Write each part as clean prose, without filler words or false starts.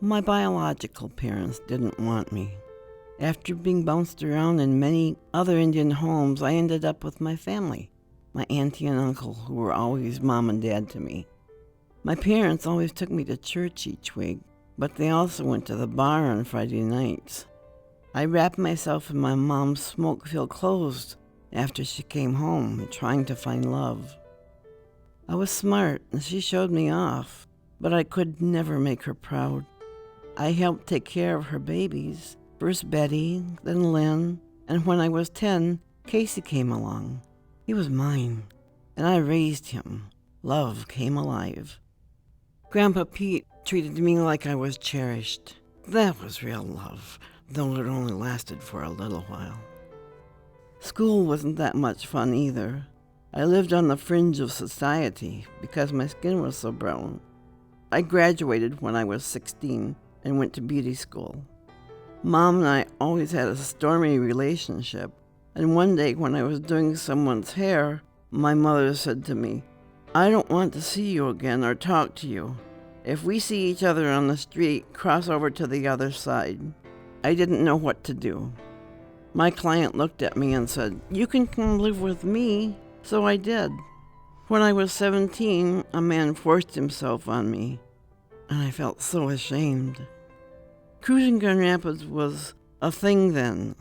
My biological parents didn't want me. After being bounced around in many other Indian homes, I ended up with my family, my auntie and uncle, who were always mom and dad to me. My parents always took me to church each week, but they also went to the bar on Friday nights. I wrapped myself in my mom's smoke-filled clothes after she came home, trying to find love. I was smart, and she showed me off, but I could never make her proud. I helped take care of her babies, first Betty, then Lynn, and when I was 10, Casey came along. He was mine, and I raised him. Love came alive. Grandpa Pete treated me like I was cherished. That was real love, though it only lasted for a little while. School wasn't that much fun either. I lived on the fringe of society because my skin was so brown. I graduated when I was 16 and went to beauty school. Mom and I always had a stormy relationship, and one day when I was doing someone's hair, my mother said to me, "I don't want to see you again or talk to you. If we see each other on the street, cross over to the other side." I didn't know what to do. My client looked at me and said, "You can come live with me." So I did. When I was 17, a man forced himself on me, and I felt so ashamed. Cruising Grand Rapids was a thing then.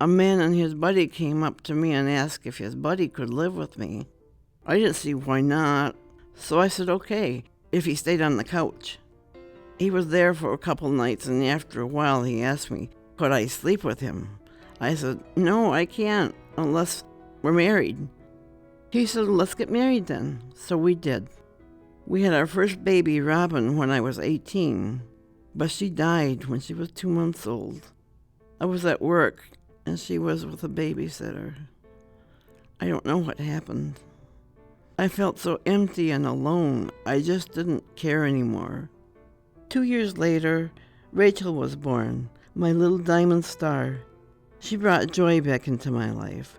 A man and his buddy came up to me and asked if his buddy could live with me. I didn't see why not, so I said okay, if he stayed on the couch. He was there for a couple nights, and after a while he asked me, could I sleep with him? I said, "No, I can't, unless we're married." He said, "Let's get married then." So we did. We had our first baby, Robin, when I was 18, but she died when she was 2 months old. I was at work, and she was with a babysitter. I don't know what happened. I felt so empty and alone, I just didn't care anymore. 2 years later, Rachel was born, my little diamond star. She brought joy back into my life.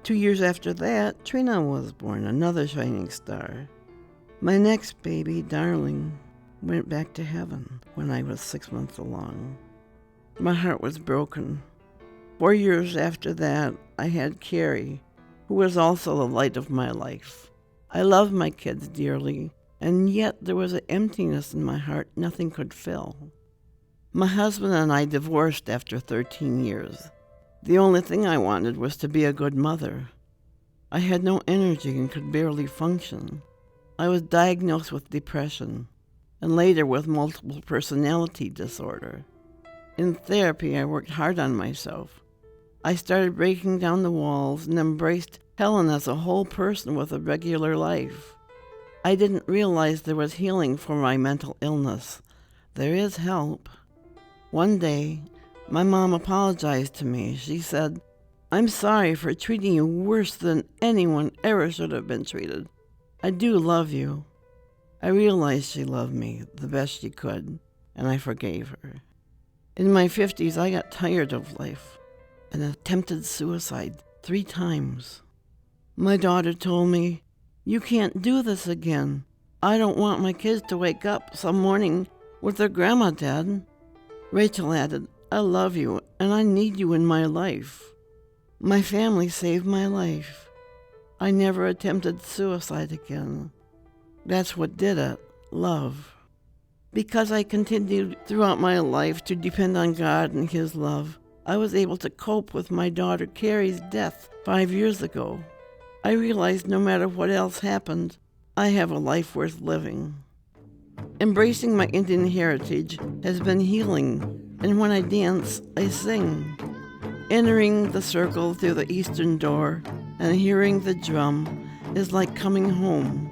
2 years after that, Trina was born, another shining star. My next baby, Darling, went back to heaven when I was 6 months along. My heart was broken. 4 years after that, I had Carrie, who was also the light of my life. I loved my kids dearly, and yet there was an emptiness in my heart nothing could fill. My husband and I divorced after 13 years. The only thing I wanted was to be a good mother. I had no energy and could barely function. I was diagnosed with depression, and later with multiple personality disorder. In therapy, I worked hard on myself. I started breaking down the walls and embraced Helen as a whole person with a regular life. I didn't realize there was healing for my mental illness. There is help. One day, my mom apologized to me. She said, "I'm sorry for treating you worse than anyone ever should have been treated. I do love you." I realized she loved me the best she could, and I forgave her. In my 50s, I got tired of life and attempted suicide 3 times. My daughter told me, "You can't do this again. I don't want my kids to wake up some morning with their grandma dead." Rachel added, "I love you, and I need you in my life." My family saved my life. I never attempted suicide again. That's what did it, love. Because I continued throughout my life to depend on God and His love, I was able to cope with my daughter Carrie's death 5 years ago. I realized no matter what else happened, I have a life worth living. Embracing my Indian heritage has been healing, and when I dance, I sing. Entering the circle through the eastern door and hearing the drum is like coming home.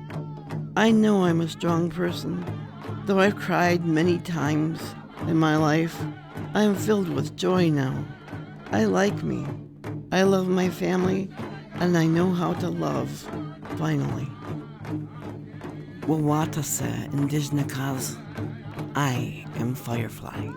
I know I'm a strong person. Though I've cried many times in my life, I am filled with joy now. I like me. I love my family, and I know how to love, finally. Wawatase Indigenous, I am Firefly.